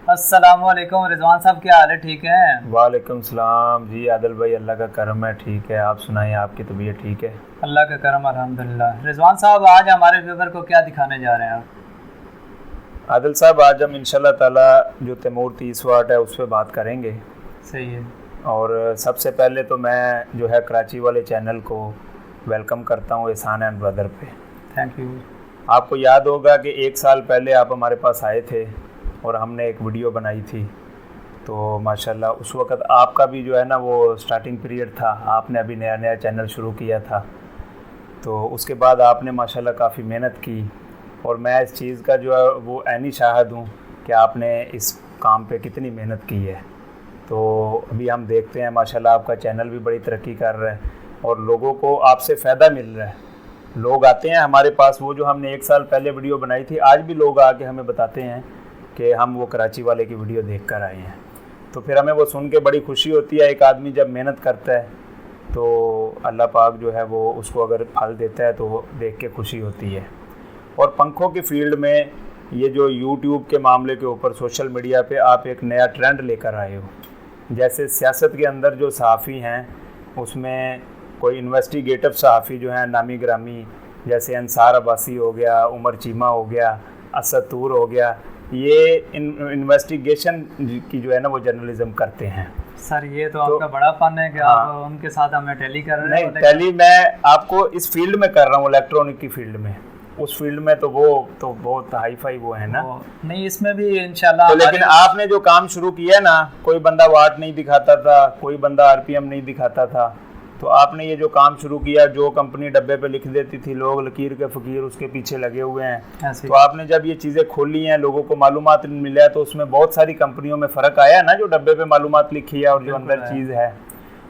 अस्सलामुअलैकुम रिजवान साहब, क्या हाल है? ठीक हैं? वालेकुम सलाम जी आदिल भाई, अल्लाह का करम है, ठीक है। आप सुनाइए, आपकी तबीयत ठीक है? अल्लाह का करम अल्हम्दुलिल्लाह। रिजवान साहब, आज हमारे व्यूवर को क्या दिखाने जा रहे हैं आप? आदिल साहब, आज हम इंशाल्लाह ताला जो तैमूर 30 वाट है उस पर बात करेंगे। सही है। और सबसे पहले तो मैं जो है कराची वाले चैनल को वेलकम करता हूँ एहसान एंड ब्रदर पे। Thank you. आपको याद होगा कि 1 साल पहले आप हमारे पास आए थे और हमने एक वीडियो बनाई थी। तो माशाल्लाह उस वक़्त आपका भी जो है ना वो स्टार्टिंग पीरियड था, आपने अभी नया नया चैनल शुरू किया था। तो उसके बाद आपने माशाल्लाह काफ़ी मेहनत की और मैं इस चीज़ का जो है वो ऐनी शाहिद हूँ कि आपने इस काम पे कितनी मेहनत की है। तो अभी हम देखते हैं माशाल्लाह आपका चैनल भी बड़ी तरक्की कर रहा है और लोगों को आपसे फ़ायदा मिल रहा है। लोग आते हैं हमारे पास, वो जो हमने 1 साल पहले वीडियो बनाई थी, आज भी लोग आके हमें बताते हैं कि हम वो कराची वाले की वीडियो देख कर आए हैं। तो फिर हमें वो सुन के बड़ी खुशी होती है। एक आदमी जब मेहनत करता है तो अल्लाह पाक जो है वो उसको अगर फल देता है तो देख के खुशी होती है। और पंखों की फील्ड में ये जो यूट्यूब के मामले के ऊपर सोशल मीडिया पे आप एक नया ट्रेंड लेकर आए हो। जैसे सियासत के अंदर जो सहाफ़ी हैं उसमें कोई इन्वेस्टिगेटिव सहाफ़ी जो हैं नामी ग्रामी, जैसे अंसार अब्बासी हो गया, उमर चीमा हो गया, असद तूर हो गया, ये इन्वेस्टिगेशन की जो है ना वो जर्नलिज़म करते हैं। सर, ये तो आपका बड़ा फन है कि आप उनके साथ हमें टैली कर रहे हैं। नहीं, टैली मैं आपको इस फील्ड में कर रहा हूँ, इलेक्ट्रॉनिक की फील्ड में। उस फील्ड में तो वो तो बहुत हाई फाई वो है ना। नहीं, इसमें भी इंशाल्लाह। तो लेकिन आपने जो काम शुरू किया ना, कोई बंदा वाट नहीं दिखाता था, कोई बंदा आरपीएम नहीं दिखाता था। तो आपने ये जो काम शुरू किया, जो कंपनी डब्बे पे लिख देती थी, लोग लकीर के फ़कीर उसके पीछे लगे हुए हैं। तो आपने जब ये चीज़ें खोली हैं, लोगों को मालूमात मिला है, तो उसमें बहुत सारी कंपनियों में फ़र्क आया है ना, जो डब्बे पे मालूमात लिखी है और जो अंदर चीज़ है।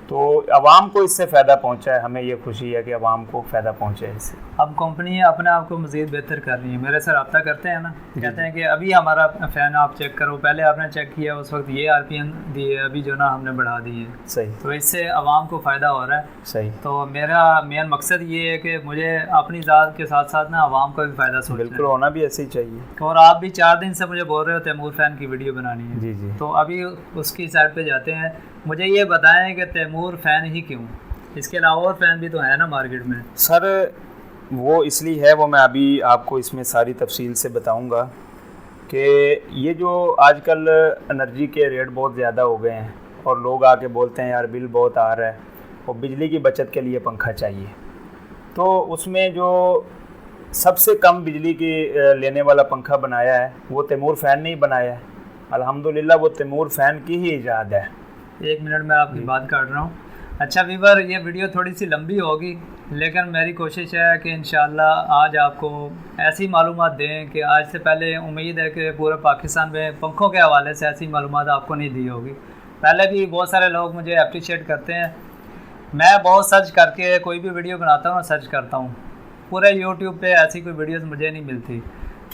तो अवाम को इससे फ़ायदा पहुंचा है, हमें ये खुशी है कि अवाम को फ़ायदा पहुंचे है इससे। अब कंपनी अपने आप को मज़ीद बेहतर कर रही है। मेरे से रब्ता करते हैं ना, कहते हैं कि अभी हमारा फ़ैन आप चेक करो, पहले आपने चेक किया उस वक्त ये आरपीएम दिए, अभी जो ना हमने बढ़ा दिए। सही। तो इससे अवाम को फ़ायदा हो रहा है। सही। तो मेरा मेन मकसद ये है कि मुझे अपनी ज़ात के साथ साथ ना अवाम का भी फ़ायदा सोचना है। बिल्कुल, होना भी ऐसे ही चाहिए। और आप भी 4 दिन से मुझे बोल रहे हो तैमूर फ़ैन की वीडियो बनानी है। जी जी। तो अभी उसकी साइड पे जाते हैं। मुझे ये बताएं कि तैमूर फ़ैन ही क्यों? इसके अलावा और फ़ैन भी तो है ना मार्केट में। सर, वो इसलिए है, वो मैं अभी आपको इसमें सारी तफसील से बताऊंगा कि ये जो आजकल एनर्जी के रेट बहुत ज़्यादा हो गए हैं और लोग आके बोलते हैं यार बिल बहुत आ रहा है और बिजली की बचत के लिए पंखा चाहिए। तो उसमें जो सबसे कम बिजली की लेने वाला पंखा बनाया है वो तैमूर फ़ैन ने ही बनाया है। अल्हम्दुलिल्लाह वो तैमूर फ़ैन की ही ईजाद है। 1 मिनट में आपकी बात काट रहा हूँ। अच्छा वीवर, ये वीडियो थोड़ी सी लंबी होगी, लेकिन मेरी कोशिश है कि इंशाल्लाह आज आपको ऐसी मालूमात दें कि आज से पहले उम्मीद है कि पूरे पाकिस्तान में पंखों के हवाले से ऐसी मालूमात आपको नहीं दी होगी। पहले भी बहुत सारे लोग मुझे अप्रिशिएट करते हैं। मैं बहुत सर्च करके कोई भी वीडियो बनाता हूँ, सर्च करता हूँ, पूरे यूट्यूब पे ऐसी कोई वीडियोस मुझे नहीं मिलती।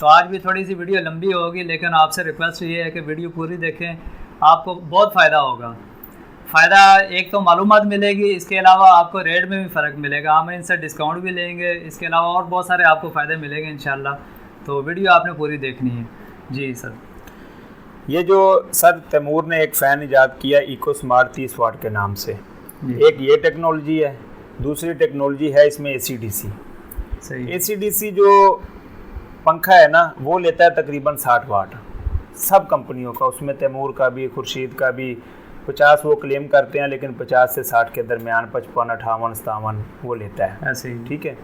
तो आज भी थोड़ी सी वीडियो लंबी होगी, लेकिन आपसे रिक्वेस्ट ये है कि वीडियो पूरी देखें, आपको बहुत फ़ायदा होगा। फ़ायदा एक तो मालूमात मिलेगी, इसके अलावा आपको रेट में भी फ़र्क मिलेगा, हम इनसे डिस्काउंट भी लेंगे, इसके अलावा और बहुत सारे आपको फ़ायदे मिलेंगे इंशाल्लाह। तो वीडियो आपने पूरी देखनी है। जी सर। ये जो सर तैमूर ने एक फ़ैन ईजाद किया इको स्मार्ट 30 वाट के नाम से, एक ये टेक्नोलॉजी है, दूसरी टेक्नोलॉजी है इसमें AC/DC। सही। AC/DC जो पंखा है ना वो लेता है तकरीबन 60 वाट, सब कंपनियों का, उसमें तैमूर का भी, खुर्शीद का भी। 50 वो क्लेम करते हैं, लेकिन 50 से 60 के दरमियान, 55, 58, 57 वो लेता है। ऐसे ही। ठीक है।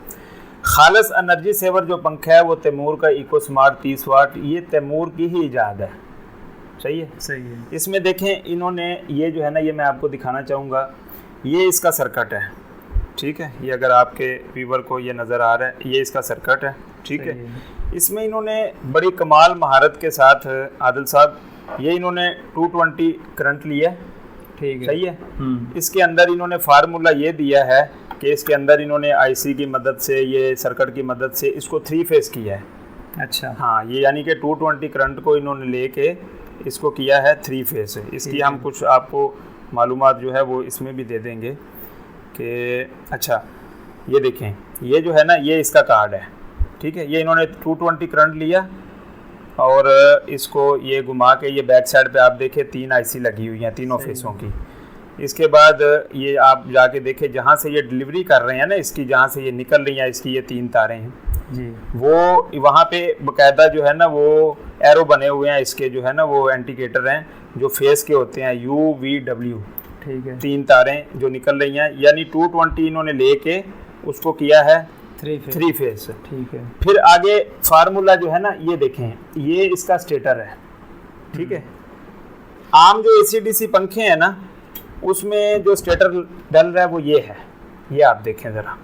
खालस एनर्जी सेवर जो पंखा है वो तैमूर का इको स्मार्ट 30 वाट, ये तैमूर की ही ईजाद है। सही है। सही है। इसमें देखें इन्होंने ये जो है ना, ये मैं आपको दिखाना चाहूँगा, ये इसका सर्किट है। ठीक है, ये अगर आपके व्यूवर को ये नज़र आ रहा है, ये इसका सर्किट है। ठीक है। इसमें इन्होंने बड़ी कमाल महारत के साथ आदिल साहब, ये इन्होंने 220 करंट लिया। ठीक है। सही है। इसके अंदर इन्होंने फार्मूला ये दिया है कि इसके अंदर इन्होंने IC की मदद से, ये सर्किट की मदद से इसको 3 फेस किया है। अच्छा। हाँ, ये यानी कि 220 करंट को इन्होंने लेके इसको किया है 3 फेस। इसकी हम कुछ आपको मालूमात जो है वो इसमें भी दे देंगे कि अच्छा ये देखें, ये जो है ना ये इसका कार्ड है। ठीक है, ये इन्होंने 220 करंट लिया और इसको ये घुमा के ये बैक साइड पे आप देखें 3 आईसी लगी हुई हैं तीनों फेसों की। इसके बाद ये आप जाके देखें जहाँ से ये डिलीवरी कर रहे हैं ना इसकी, जहाँ से ये निकल रही हैं इसकी ये 3 तारें हैं जी, वो वहाँ पे बाकायदा जो है ना वो एरो बने हुए हैं इसके, जो है ना वो इंडिकेटर हैं जो फेस के होते हैं UVW। ठीक है, 3 तारें जो निकल रही हैं, यानी 220 इन्होंने लेके उसको किया है 3 फेस। ठीक है, फिर आगे फार्मूला जो है ना ये देखें, ये इसका स्टेटर है। ठीक है, आम जो AC/DC पंखे हैं ना उसमें जो स्टेटर डल रहा है वो ये है, ये आप देखें ज़रा,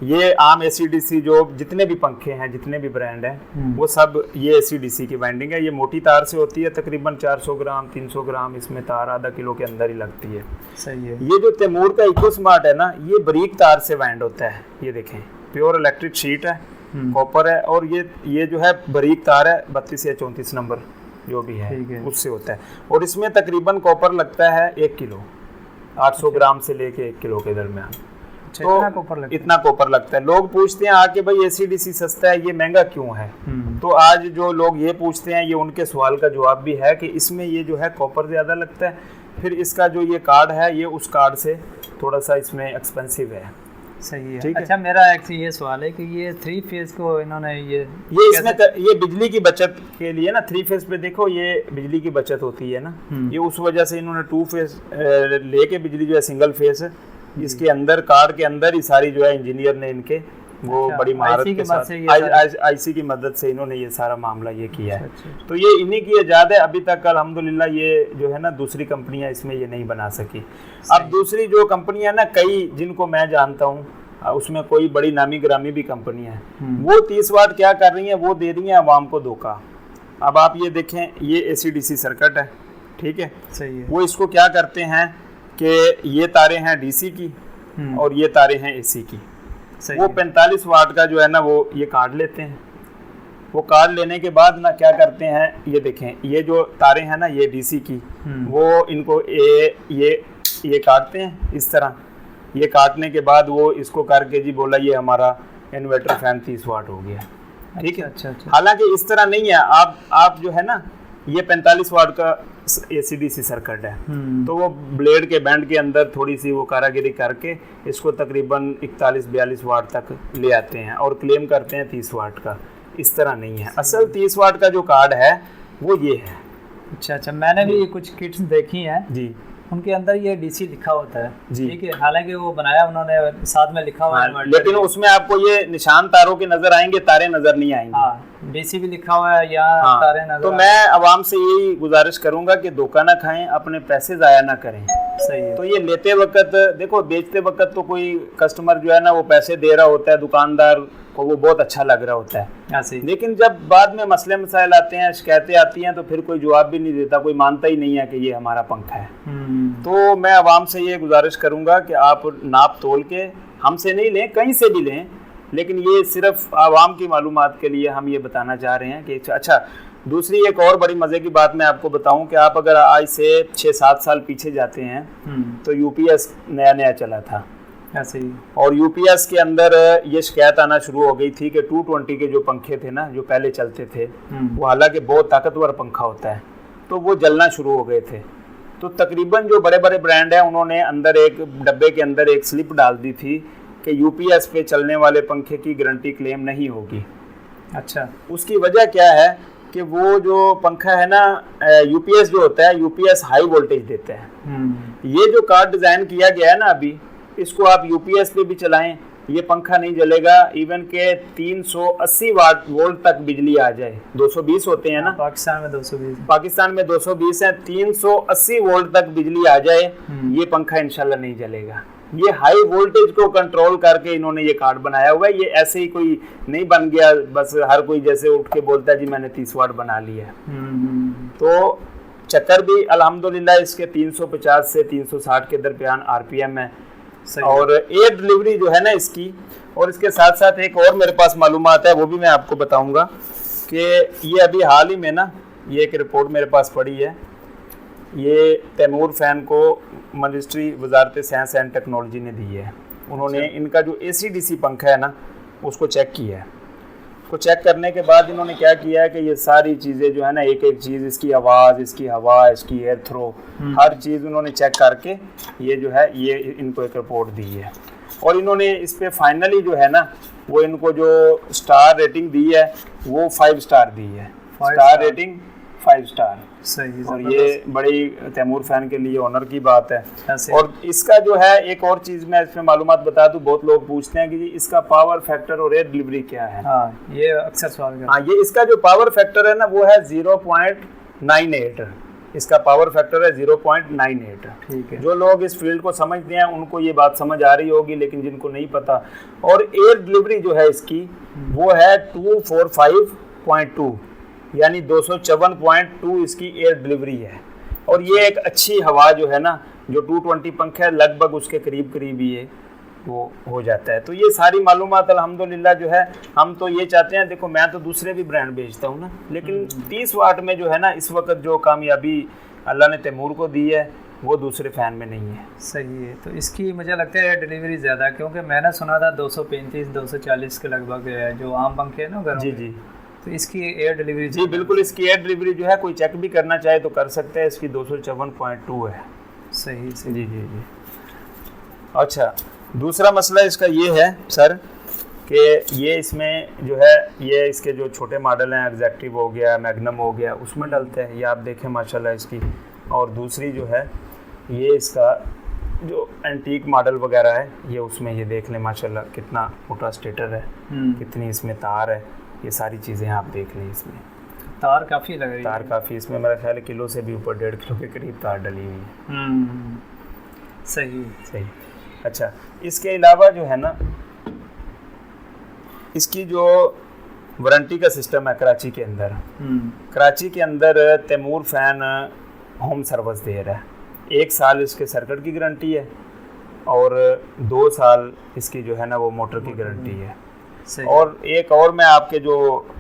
ये आम AC/DC जो जितने भी पंखे हैं जितने भी ब्रांड हैं वो सब ये AC/DC की वाइंडिंग है। ये मोटी तार से होती है, तकरीबन 400 ग्राम 300 ग्राम इसमें तार आधा किलो के अंदर ही लगती है। सही है। ये जो तैमूर का इकोस्मार्ट है ना ये बारीक तार से वाइंड होता है, ये देखें प्योर इलेक्ट्रिक शीट है, कॉपर है, और ये जो है बारीक तार है 32 या 34 नंबर जो भी है उससे होता है। और इसमें तकरीबन कॉपर लगता है 1 किलो, 800 ग्राम से लेके 1 किलो के दरमियान। तो इतना कॉपर लगता है। लोग पूछते हैं आके भाई AC/DC सस्ता है, ये महंगा क्यों है? तो आज जो लोग ये पूछते हैं ये उनके सवाल का जवाब भी है कि इसमें ये जो है कॉपर ज़्यादा लगता है। फिर इसका जो ये कार्ड है ये उस कार्ड से थोड़ा सा इसमें एक्सपेंसिव है। सही है। अच्छा, मेरा एक ये सवाल है कि ये 3 फेज को इन्होंने ये इसमें ये बिजली की बचत के लिए ना 3 फेज पे देखो ये बिजली की बचत होती है ना, ये उस वजह से इन्होंने 2 फेज लेके बिजली जो है सिंगल फेज है इसके अंदर कार्ड के अंदर ही सारी जो है इंजीनियर ने इनके वो बड़ी महारत के साथ आईसी की मदद से इन्होंने ये सारा मामला ये किया है। तो ये इन्हीं की इजाज़त है। अभी तक अल्हम्दुलिल्लाह ये जो है ना दूसरी कंपनियां इसमें ये नहीं बना सकी। अब दूसरी जो कंपनियां ना कई जिनको मैं जानता हूँ उसमें कोई बड़ी नामी ग्रामी भी कंपनियां हैं, वो 30 वाट क्या कर रही हैं, वो दे रही हैं आवाम को धोखा। अब आप ये देखें ये AC/DC सर्किट है, ठीक है, सही है। वो इसको क्या करते हैं कि ये तारें हैं DC की और ये तारें हैं AC की, वो 45 वाट का जो है ना वो ये काट लेते हैं। वो कार्ड लेने के बाद ना क्या करते हैं, ये देखें ये जो तारें हैं ना ये DC की, वो इनको ये काटते हैं इस तरह। ये काटने के बाद वो इसको करके जी बोला ये हमारा इन्वर्टर फैन 30 वाट हो गया, ठीक है। अच्छा। हालांकि इस तरह नहीं है, आप जो है ना ये 45 वाट का AC/DC सर्किट है, तो वो ब्लेड के बैंड के अंदर थोड़ी सी वो कारागिरी करके इसको तकरीबन 41-42 वाट तक ले आते हैं और क्लेम करते हैं 30 वाट का। इस तरह नहीं है, असल 30 वाट का जो कार्ड है वो ये है। अच्छा, मैंने भी कुछ किट्स देखी हैं जी, उनके अंदर ये DC लिखा होता है, ठीक है। हालांकि वो बनाया उन्होंने साथ में लिखा हुआ है, लेकिन उसमें आपको ये निशान तारों के नजर आएंगे, तारे नजर नहीं आएंगे। DC भी लिखा हुआ है या तारे नजर। तो मैं आवाम से यही गुजारिश करूंगा कि धोखा ना खाएं, अपने पैसे जाया ना करें। सही है। तो ये लेते वक्त देखो, बेचते वक्त तो कोई कस्टमर जो है ना वो पैसे दे रहा होता है, दुकानदार को वो बहुत अच्छा लग रहा होता है, लेकिन जब बाद में मसले मसाइल आते हैं, शिकायतें आती हैं, तो फिर कोई जवाब भी नहीं देता, कोई मानता ही नहीं है कि ये हमारा पंखा है। तो मैं आवाम से ये गुजारिश करूंगा कि आप नाप तोल के हमसे नहीं लें, कहीं से भी लें, लेकिन ये सिर्फ आवाम की मालूमात के लिए हम ये बताना चाह रहे हैं कि अच्छा। दूसरी एक और बड़ी मज़े की बात मैं आपको बताऊं कि आप अगर आज से 6-7 साल पीछे जाते हैं तो UPS नया चला था ऐसे ही, और UPS के अंदर ये शिकायत आना शुरू हो गई थी कि 220 के जो पंखे थे ना जो पहले चलते थे वो हालांकि बहुत ताकतवर पंखा होता है, तो वो जलना शुरू हो गए थे। तो तकरीबन जो बड़े बड़े ब्रांड हैं उन्होंने अंदर एक डब्बे के अंदर एक स्लिप डाल दी थी कि UPS पे चलने वाले पंखे की गारंटी क्लेम नहीं होगी। अच्छा, उसकी वजह क्या है कि वो जो पंखा है ना UPS जो होता है, UPS हाई वोल्टेज देता है। ये जो कार्ड डिज़ाइन किया गया है ना अभी, इसको आप UPS पे भी चलाएं, ये पंखा नहीं जलेगा। इवन के 380 वाट वोल्ट तक बिजली आ जाए, 220 होते हैं ना पाकिस्तान में 220 है, 380 वोल्ट तक बिजली आ जाए, ये पंखा इंशाल्लाह नहीं जलेगा। ये हाई वोल्टेज को कंट्रोल करके इन्होंने ये कार्ड बनाया हुआ है। ये ऐसे ही कोई नहीं बन गया, बस हर कोई जैसे उठ के बोलता है जी मैंने 30 वाट बना लिया। तो चक्कर भी अल्हम्दुलिल्लाह इसके 350 से 360 के दरमियान RPM है, और एयर डिलीवरी जो है ना इसकी। और इसके साथ साथ एक और मेरे पास मालूमात है, वो भी मैं आपको बताऊंगा कि ये अभी हाल ही में ना ये एक रिपोर्ट मेरे पास पड़ी है, ये तैमूर फैन को ministry Wazarat science and technology ने दी है। उन्होंने इनका जो AC/DC पंखा है ना उसको चेक किया है, को चेक करने के बाद इन्होंने क्या किया है कि ये सारी चीज़ें जो है ना, एक एक चीज़, इसकी आवाज़, इसकी हवा, इसकी एयर थ्रो, हर चीज़ उन्होंने चेक करके ये जो है ये इनको एक रिपोर्ट दी है। और इन्होंने इस पे फाइनली जो है ना वो इनको जो स्टार रेटिंग दी है वो 5 स्टार दी है। Star rating 5 star. सही। और ये बड़ी तैमूर फैन के लिए ऑनर की बात है। ऐसे। और इसका जो है एक और चीज़ मैं इसमें मालूमात बता दूं, बहुत लोग पूछते हैं कि जी इसका पावर फैक्टर और एयर डिलीवरी क्या है। हाँ, ये अक्सर सवाल करते हैं। हाँ, ये इसका जो पावर फैक्टर है ना वो है 0.98। इसका पावर फैक्टर है 0.98। ठीक है। जो लोग इस फील्ड को समझते हैं उनको ये बात समझ आ रही होगी, लेकिन जिनको नहीं पता। और एयर डिलीवरी जो है इसकी वो है 245.2, यानी 254.2 इसकी एयर डिलीवरी है। और ये एक अच्छी हवा जो है ना, जो 220 पंखे है लगभग उसके करीब करीब ये वो हो जाता है। तो ये सारी मालूमात अल्हम्दुलिल्लाह जो है, हम तो ये चाहते हैं, देखो मैं तो दूसरे भी ब्रांड बेचता हूँ ना, लेकिन 30 वाट में जो है ना इस वक्त जो कामयाबी अल्लाह ने तैमूर को दी है वो दूसरे फ़ैन में नहीं है। सही है। तो इसकी मुझे लगता है डिलीवरी ज़्यादा है, क्योंकि मैंने सुना था 235-240 के लगभग है जो आम पंखे हैं ना घरों जी में। जी तो इसकी एयर डिलीवरी जी बिल्कुल, इसकी एयर डिलीवरी जो है कोई चेक भी करना चाहे तो कर सकते हैं। इसकी 254.2 है। सही। जी जी जी। अच्छा, दूसरा मसला इसका ये है सर कि ये इसमें जो है ये इसके जो छोटे मॉडल हैं, एग्जैक्टिव हो गया, मैग्नम हो गया, उसमें डलते हैं। ये आप देखें माशाल्लाह इसकी। और दूसरी जो है ये इसका जो एंटीक मॉडल वगैरह है ये उसमें ये देख लें माशाल्लाह कितना मोटा स्टेटर है, कितनी इसमें तार है, ये सारी चीज़ें आप देख लें। इसमें तार काफ़ी लग रही है। तार काफ़ी, इसमें मेरा ख्याल है किलो से भी ऊपर 1.5 किलो के करीब तार डली हुई है। सही सही। अच्छा, इसके अलावा जो है ना इसकी जो वारंटी का सिस्टम है कराची के अंदर, कराची के अंदर तैमूर फ़ैन होम सर्विस दे रहा है। 1 साल इसके सर्किट की गारंटी है और 2 साल इसकी जो है ना वो मोटर की गारंटी है। और एक और मैं आपके जो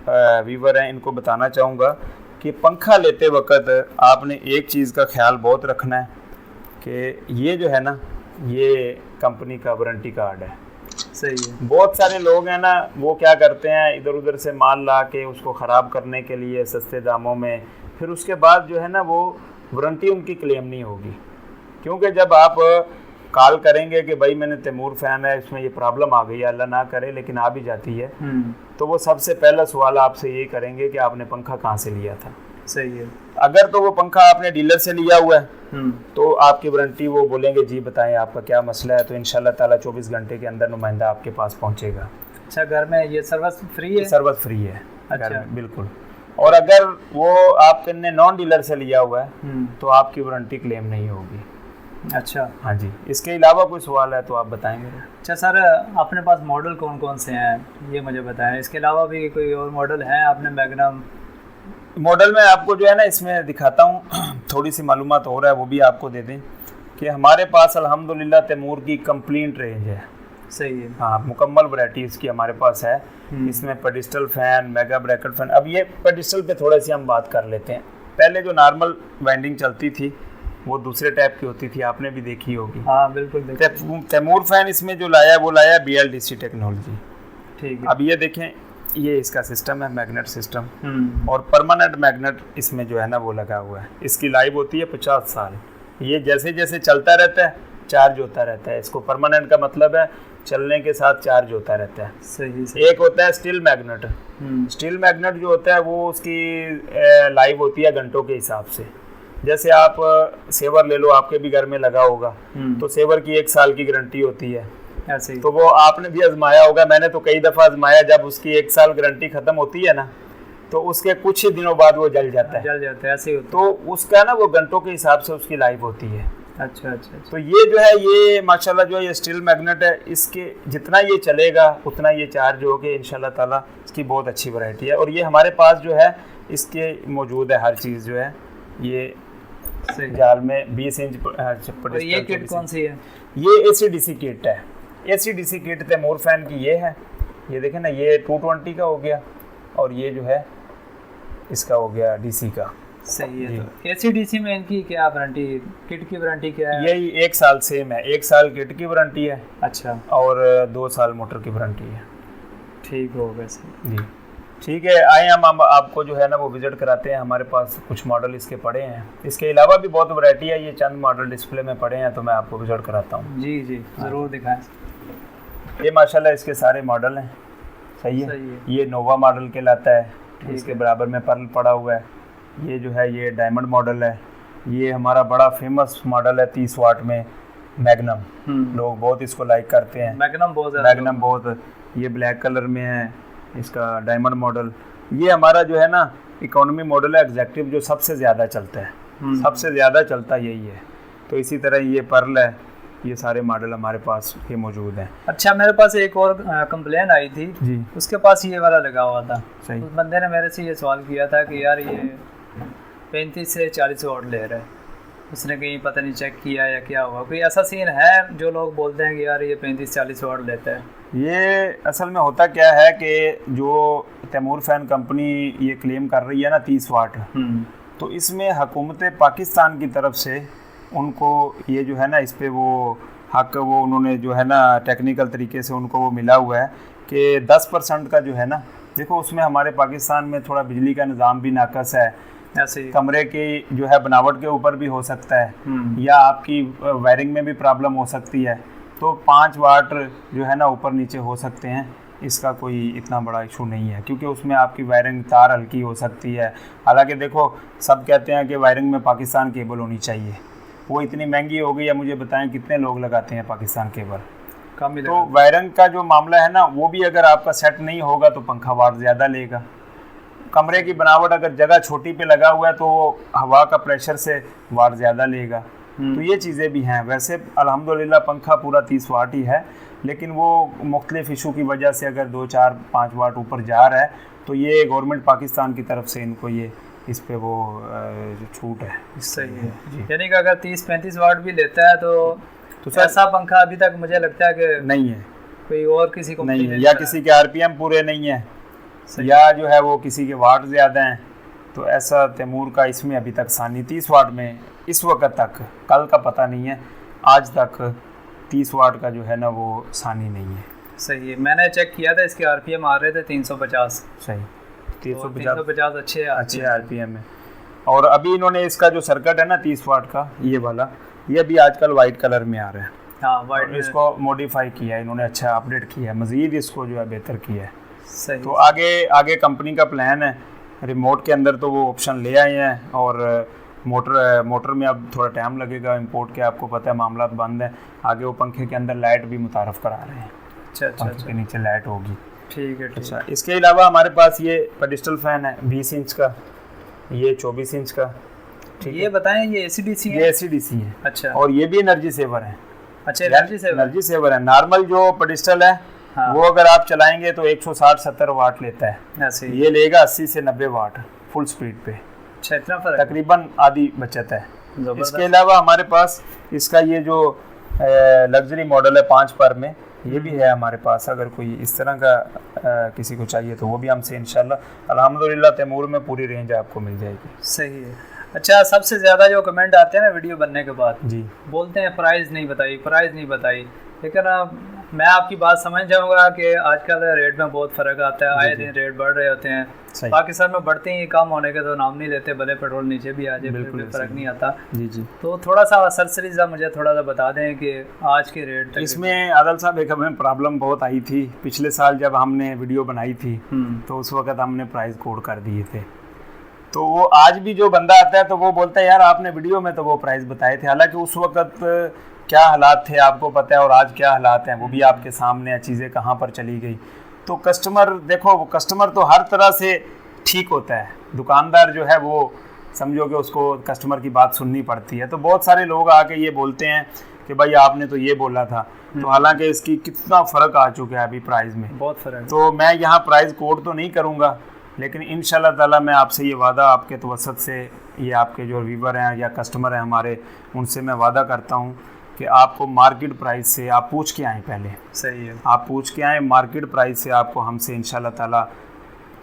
व्यूवर हैं इनको बताना चाहूँगा कि पंखा लेते वक्त आपने एक चीज़ का ख्याल बहुत रखना है कि ये जो है ना ये कंपनी का वारंटी कार्ड है। सही है। बहुत सारे लोग हैं ना वो क्या करते हैं, इधर उधर से माल ला के उसको ख़राब करने के लिए सस्ते दामों में, फिर उसके बाद जो है ना वो वारंटी उनकी क्लेम नहीं होगी। क्योंकि जब आप कॉल करेंगे कि भाई मैंने तैमूर फ़ैन है, इसमें ये प्रॉब्लम आ गई है, अल्लाह ना करे लेकिन आ भी जाती है, तो वो सबसे पहला सवाल आपसे ये करेंगे कि आपने पंखा कहाँ से लिया था। सही है। अगर तो वो पंखा आपने डीलर से लिया हुआ है तो आपकी वारंटी वो बोलेंगे जी बताएं आपका क्या मसला है, तो इंशाल्लाह ताला 24 घंटे के अंदर नुमाइंदा आपके पास पहुंचेगा। अच्छा, घर में ये सर्विस फ्री है? सर्विस फ्री है। अच्छा। घर में बिल्कुल। और अगर वो आपने नॉन डीलर से लिया हुआ है तो आपकी वारंटी क्लेम नहीं होगी। अच्छा। हाँ जी। इसके अलावा कोई सवाल है तो आप बताएं मेरे। अच्छा सर, अपने पास मॉडल कौन कौन से हैं ये मुझे बताएं। इसके अलावा भी कोई और मॉडल है आपने? मैग्नम मॉडल में आपको जो है ना इसमें दिखाता हूँ, थोड़ी सी मालूमात हो रहा है वो भी आपको दे दें कि हमारे पास अल्हम्दुलिल्लाह तैमूर की कंप्लीट रेंज है। सही है। हाँ, मुकम्मल वैरायटी इसकी हमारे पास है। इसमें pedestal fan, mega bracket fan. अब ये पेडिस्टल पे थोड़ी सी हम बात कर लेते हैं। पहले जो नॉर्मल वाइंडिंग चलती थी वो दूसरे टाइप की होती थी, आपने भी देखी होगी। हाँ बिल्कुल। तैमूर फ़ैन इसमें जो लाया वो लाया BLDC टेक्नोलॉजी। ठीक है। अब ये देखें, ये इसका सिस्टम है मैग्नेट सिस्टम, और परमानेंट मैग्नेट इसमें जो है ना वो लगा हुआ है। इसकी लाइफ होती है 50 साल। ये जैसे जैसे चलता रहता है चार्ज होता रहता है। इसको परमानेंट का मतलब है चलने के साथ चार्ज होता रहता है। सही। एक होता है स्टील मैग्नेट। स्टील मैग्नेट जो होता है वो उसकी लाइफ होती है घंटों के हिसाब से। जैसे आप सेवर ले लो, आपके भी घर में लगा होगा, तो सेवर की 1 साल की गारंटी होती है। ऐसे ही। तो वो आपने भी आजमाया होगा, मैंने तो कई दफ़ा आजमाया। जब उसकी 1 साल गारंटी ख़त्म होती है ना तो उसके कुछ ही दिनों बाद वो जल जाता है। जल जाता है, ऐसे ही होता तो उसका ना वो घंटों के हिसाब से उसकी लाइफ होती है। अच्छा अच्छा। तो ये जो है ये माशाल्लाह जो है ये स्टील मैग्नेट है। इसके जितना ये चलेगा उतना ये चार्ज होके इंशाल्लाह ताला इसकी बहुत अच्छी वैरायटी है। और ये हमारे पास जो है इसके मौजूद है हर चीज़ जो है। ये जाल में 20 इंच और ये किट कौन सी है? ये ACDC किट है। ACDC किट तैमूर फ़ैन की ये है। ये देखें ना, ये 220 का हो गया और ये जो है इसका हो गया DC का। सही है। तो ACDC में इनकी क्या वारंटी, किट की वारंटी क्या है? यही 1 साल सेम है। 1 साल किट की वारंटी है। अच्छा। और 2 साल मोटर की वारंटी है। ठीक हो वैसे जी। ठीक है, आए हम आपको जो है ना वो विजिट कराते हैं। हमारे पास कुछ मॉडल इसके पड़े हैं, इसके अलावा भी बहुत वैरायटी है, ये चंद मॉडल डिस्प्ले में पड़े हैं तो मैं आपको विजिट कराता हूँ। जी जी ज़रूर दिखाएं। ये माशाल्लाह इसके सारे मॉडल हैं। सही है। ये नोवा मॉडल कहलाता है, इसके बराबर में पर्ल पड़ा हुआ है। ये जो है ये डायमंड मॉडल है। ये हमारा बड़ा फेमस मॉडल है 30 वाट में मैग्नम, लोग बहुत इसको लाइक करते हैं। मैग्नम बहुत ये ब्लैक कलर में है इसका डायमंड मॉडल। ये हमारा जो है ना इकोनॉमी मॉडल है एग्जेक्टिव, जो सबसे ज़्यादा चलता है, सबसे ज़्यादा चलता यही है। तो इसी तरह ये पर्ल है, ये सारे मॉडल हमारे पास ये मौजूद हैं। अच्छा, मेरे पास एक और कंप्लेन आई थी जी, उसके पास ये वाला लगा हुआ था। सही। उस बंदे ने मेरे से ये सवाल किया था कि यार ये 35 से 40 वाट ले रहा है, उसने कहीं पता नहीं चेक किया या क्या हुआ। कोई ऐसा सीन है जो लोग बोलते हैं कि यार ये 35-40 वाट लेता है? ये असल में होता क्या है कि जो तैमूर फ़ैन कंपनी ये क्लेम कर रही है ना 30 वाट, तो इसमें हुकूमत पाकिस्तान की तरफ से उनको ये जो है ना इस पे वो हक वो उन्होंने जो है ना टेक्निकल तरीके से उनको वो मिला हुआ है कि 10% का जो है ना, देखो उसमें हमारे पाकिस्तान में थोड़ा बिजली का निज़ाम भी नाकस है, ऐसे कमरे की जो है बनावट के ऊपर भी हो सकता है, या आपकी वायरिंग में भी प्रॉब्लम हो सकती है। तो 5 वाट जो है ना ऊपर नीचे हो सकते हैं, इसका कोई इतना बड़ा इशू नहीं है, क्योंकि उसमें आपकी वायरिंग तार हल्की हो सकती है। हालांकि देखो सब कहते हैं कि वायरिंग में पाकिस्तान केबल होनी चाहिए, वो इतनी महंगी हो गई है। मुझे बताएं कितने लोग लगाते हैं पाकिस्तान केबल? कम ही। तो वायरिंग का जो मामला है ना, वो भी अगर आपका सेट नहीं होगा तो पंखा वाट ज़्यादा लेगा। कमरे की बनावट अगर जगह छोटी पे लगा हुआ है तो हवा का प्रेशर से वाट ज़्यादा लेगा। तो ये चीज़ें भी हैं। वैसे अल्हम्दुलिल्लाह पंखा पूरा 30 वाट ही है, लेकिन वो मुख्तलिफ इशू की वजह से अगर 2, 4, 5 वाट ऊपर जा रहा है तो ये गवर्नमेंट पाकिस्तान की तरफ से इनको ये इस पे वो जो छूट है। सही है। यानी कि अगर 30-35 वाट भी लेता है तो ऐसा पंखा अभी तक मुझे लगता है कि नहीं है, कोई और किसी को नहीं है, या किसी के आरपीएम पूरे नहीं है, या जो है वो किसी के वाट ज़्यादा हैं। तो ऐसा तैमूर का इसमें अभी तक सानी 30 वाट में इस वक्त तक, कल का पता नहीं है, आज तक 30 वाट का जो है ना वो सानी नहीं है। सही है। मैंने चेक किया था, इसके आरपीएम आ रहे थे 350। सही, 350 अच्छे आरपीएम है। और अभी इन्होंने इसका जो सर्किट है ना 30 वाट का ये वाला, ये भी आजकल वाइट कलर में आ रहा है। हाँ, वाइट। इसको मॉडिफाई किया है इन्होंने, अच्छा अपडेट किया है, मज़ीद इसको जो है बेहतर किया है। सही। तो आगे कंपनी का प्लान है, रिमोट के अंदर तो वो ऑप्शन ले आए हैं, और मोटर में अब थोड़ा टाइम लगेगा इंपोर्ट के, आपको पता है मामला बंद है। आगे वो पंखे के अंदर लाइट भी मुतारफ़ करा रहे हैं। अच्छा, के नीचे लाइट होगी। ठीक है। अच्छा, इसके अलावा हमारे पास ये पेडिस्टल फ़ैन है 20 इंच का, ये 24 इंच का। ये बताएं, ये AC/DC है? ये AC/DC है। अच्छा। और ये भी एनर्जी सेवर है। अच्छा, एनर्जी सेवर है। नॉर्मल जो पेडिस्टल है, हाँ, वो अगर आप चलाएंगे तो 160-70 वाट लेता है, ये लेगा 80 से 90 वाट फुल स्पीड पे। अच्छा, इतना फर्क, तकरीबन आधी बचत है। इसके अलावा हमारे पास इसका ये जो लग्जरी मॉडल है 5 पर में, ये भी है हमारे पास। अगर कोई इस तरह का किसी को चाहिए तो वो भी हमसे इंशाल्लाह अल्हम्दुलिल्लाह तैमूर में पूरी रेंज आपको मिल जाएगी। सही है। अच्छा, सबसे ज़्यादा जो कमेंट आते हैं ना वीडियो बनने के बाद, जी, बोलते हैं प्राइस नहीं बताई। लेकिन मैं आपकी बात समझ जाऊंगा कि आजकल रेट में बहुत फ़र्क आता है, आए दिन रेट बढ़ रहे होते हैं। पाकिस्तान में बढ़ते ही कम होने के तो नाम नहीं लेते, भले पेट्रोल नीचे भी आ जाए, बिल्कुल फ़र्क नहीं आता। जी। तो थोड़ा सा सरसरीज़ा मुझे थोड़ा सा बता दें कि आज के रेट। इसमें आदिल साहब एक हमें प्रॉब्लम बहुत आई थी पिछले साल जब हमने वीडियो बनाई थी, तो उस वक्त हमने प्राइस कोड कर दिए थे। तो वो आज भी जो बंदा आता है तो वो बोलता है यार आपने वीडियो में तो वो प्राइस बताए थे, हालांकि उस वक्त क्या हालात थे आपको पता है, और आज क्या हालात हैं वो भी आपके सामने है, चीज़ें कहाँ पर चली गई। तो कस्टमर तो हर तरह से ठीक होता है, दुकानदार जो है वो समझो कि उसको कस्टमर की बात सुननी पड़ती है। तो बहुत सारे लोग आके ये बोलते हैं कि भाई आपने तो ये बोला था, तो हालांकि इसकी कितना फ़र्क आ चुका है अभी प्राइस में, बहुत फ़र्क। तो मैं यहाँ प्राइस कोड तो नहीं करूँगा, लेकिन इंशाल्लाह ताला मैं आपसे ये वादा आपके तवसत से, ये आपके जो व्यूवर हैं या कस्टमर हैं हमारे, उनसे मैं वादा करता हूँ कि आपको मार्केट प्राइस से आप पूछ के आएँ पहले। सही है। आप पूछ के आएँ, मार्केट प्राइस से आपको हमसे इंशाल्लाह ताला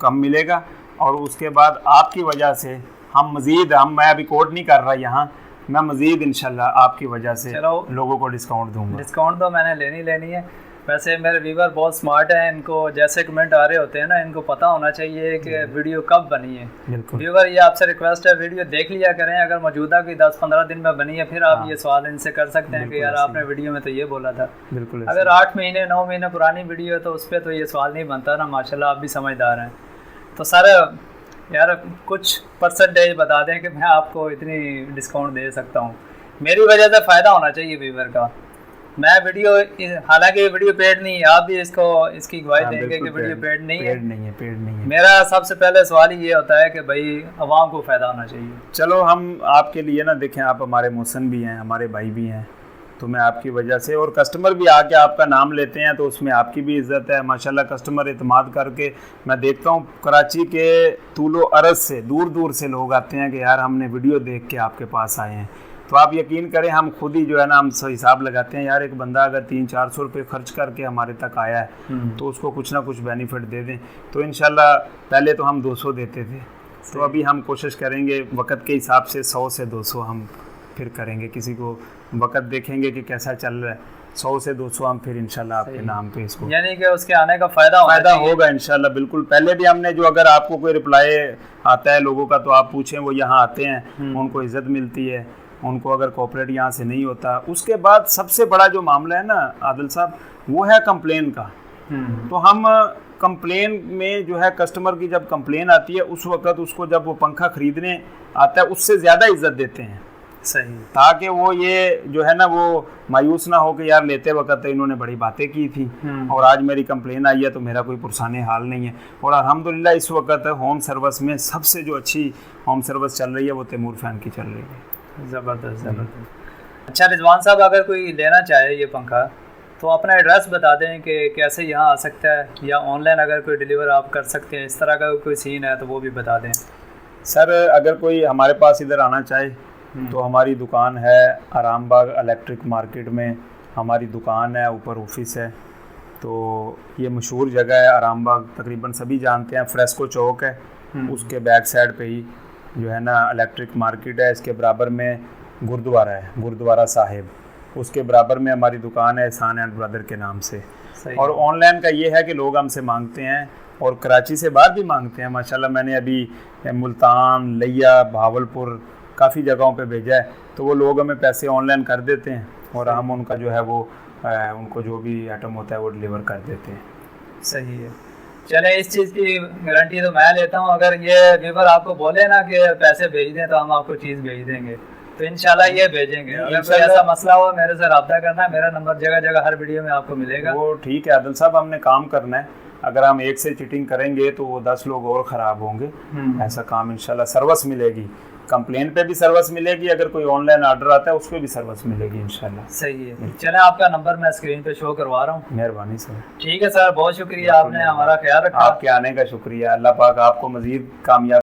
कम मिलेगा, और उसके बाद आपकी वजह से मैं अभी कोड नहीं कर रहा यहाँ, मैं मज़ीद इंशाल्लाह आपकी वजह से लोगों को डिस्काउंट दूँगा। डिस्काउंट तो मैंने लेनी है। वैसे मेरे व्यूवर बहुत स्मार्ट हैं, इनको जैसे कमेंट आ रहे होते हैं ना, इनको पता होना चाहिए कि वीडियो कब बनी है। बिल्कुल व्यूवर ये आपसे रिक्वेस्ट है, वीडियो देख लिया करें, अगर मौजूदा की 10-15 दिन में बनी है फिर आप ये सवाल इनसे कर सकते हैं कि यार आपने वीडियो में तो ये बोला था। बिल्कुल अगर 8 महीने 9 महीने पुरानी वीडियो है तो उस पर तो ये सवाल नहीं बनता ना। माशाल्लाह आप भी समझदार हैं। तो सर यार कुछ परसेंटेज बता दें कि मैं आपको इतनी डिस्काउंट दे सकता हूँ, मेरी वजह से फ़ायदा होना चाहिए व्यूवर का। मैं वीडियो, हालांकि वीडियो पेड नहीं है, आप भी इसकी गवाही देंगे कि वीडियो पेड नहीं है। पेड नहीं है। मेरा सबसे पहले सवाल ही ये होता है कि भाई अवाम को फ़ायदा होना चाहिए। चलो हम आपके लिए ना देखें, आप हमारे मोहसन भी हैं, हमारे भाई भी हैं, तो मैं आपकी वजह से, और कस्टमर भी आके आपका नाम लेते हैं तो उसमें आपकी भी इज़्ज़त है माशाल्लाह। कस्टमर इत्माद करके, मैं देखता हूँ कराची के तूलो अरज से दूर दूर से लोग आते हैं कि यार हमने वीडियो देख के आपके पास आए हैं। तो आप यकीन करें हम खुद ही जो है ना, हम हिसाब लगाते हैं यार एक बंदा अगर 300-400 रुपये खर्च करके हमारे तक आया है तो उसको कुछ ना कुछ बेनिफिट दे दें। तो इंशाल्लाह पहले तो हम 200 देते थे, तो अभी हम कोशिश करेंगे वक़्त के हिसाब से 100 से 200 हम फिर करेंगे। किसी को वक़्त देखेंगे कि कैसा चल रहा है, 100 से 200 हम फिर इंशाल्लाह आपके नाम पे इसको, यानी कि उसके आने का फ़ायदा होगा इंशाल्लाह। बिल्कुल पहले भी हमने जो, अगर आपको कोई रिप्लाई आता है लोगों का तो आप पूछें, वो यहाँ आते हैं, उनको इज़्ज़त मिलती है, उनको अगर कॉपरेट यहाँ से नहीं होता। उसके बाद सबसे बड़ा जो मामला है ना आदिल साहब, वो है कंप्लेन का। तो हम कंप्लेन में जो है, कस्टमर की जब कंप्लेन आती है उस वक्त उसको, जब वो पंखा ख़रीदने आता है उससे ज़्यादा इज़्ज़त देते हैं। सही, ताकि वो ये जो है ना वो मायूस ना हो कि यार लेते वक्त इन्होंने बड़ी बातें की थी और आज मेरी कंप्लेन आई है तो मेरा कोई पुरसाने हाल नहीं है। और अल्हम्दुलिल्लाह इस वक्त होम सर्विस में सबसे जो अच्छी होम सर्विस चल रही है वो तैमूर फैन की चल रही है। ज़बरदस्त ज़बरदस्त। अच्छा रिजवान साहब, अगर कोई लेना चाहे ये पंखा तो अपना एड्रेस बता दें कि कैसे यहाँ आ सकता है, या ऑनलाइन अगर कोई डिलीवर आप कर सकते हैं, इस तरह का कोई सीन है तो वो भी बता दें। सर अगर कोई हमारे पास इधर आना चाहे तो हमारी दुकान है आरामबाग इलेक्ट्रिक मार्केट में, हमारी दुकान है, ऊपर ऑफिस है। तो ये मशहूर जगह है आरामबाग, तकरीबन सभी जानते हैं। फ्रेस्को चौक है, उसके बैक साइड पे ही जो है ना इलेक्ट्रिक मार्केट है, इसके बराबर में गुरुद्वारा है, गुरुद्वारा साहिब, उसके बराबर में हमारी दुकान है एहसान एंड ब्रदर के नाम से। और ऑनलाइन का ये है कि लोग हमसे मांगते हैं और कराची से बाहर भी मांगते हैं माशाल्लाह। मैंने अभी मुल्तान, लिया, भावलपुर काफ़ी जगहों पे भेजा है, तो वो लोग हमें पैसे ऑनलाइन कर देते हैं और हम उनका जो है वो उनको जो भी आइटम होता है वो डिलीवर कर देते हैं। सही है। चले, इस चीज़ की गारंटी तो मैं लेता हूँ, अगर ये व्यूवर आपको बोले ना कि पैसे भेज दें तो हम आपको चीज़ भेज देंगे, तो इंशाल्लाह ये भेजेंगे। अगर कोई ऐसा मसला हो मेरे से रब्ता करना है, मेरा नंबर जगह जगह हर वीडियो में आपको मिलेगा। वो ठीक है आदिल साहब, हमने काम करना है। अगर हम एक से चिटिंग करेंगे तो वो 10 लोग और ख़राब होंगे। ऐसा काम इंशाल्लाह, सर्विस मिलेगी, कंप्लेन पे भी सर्विस मिलेगी, अगर कोई ऑनलाइन ऑर्डर आता है उस पर भी सर्विस मिलेगी इंशाल्लाह। सही है। चलें, आपका नंबर मैं स्क्रीन पे शो करवा रहा हूँ। मेहरबानी सर। ठीक है सर, बहुत शुक्रिया, आपने हमारा ख्याल रखा। आपके आने का शुक्रिया। अल्लाह पाक आपको मज़ीद कामयाब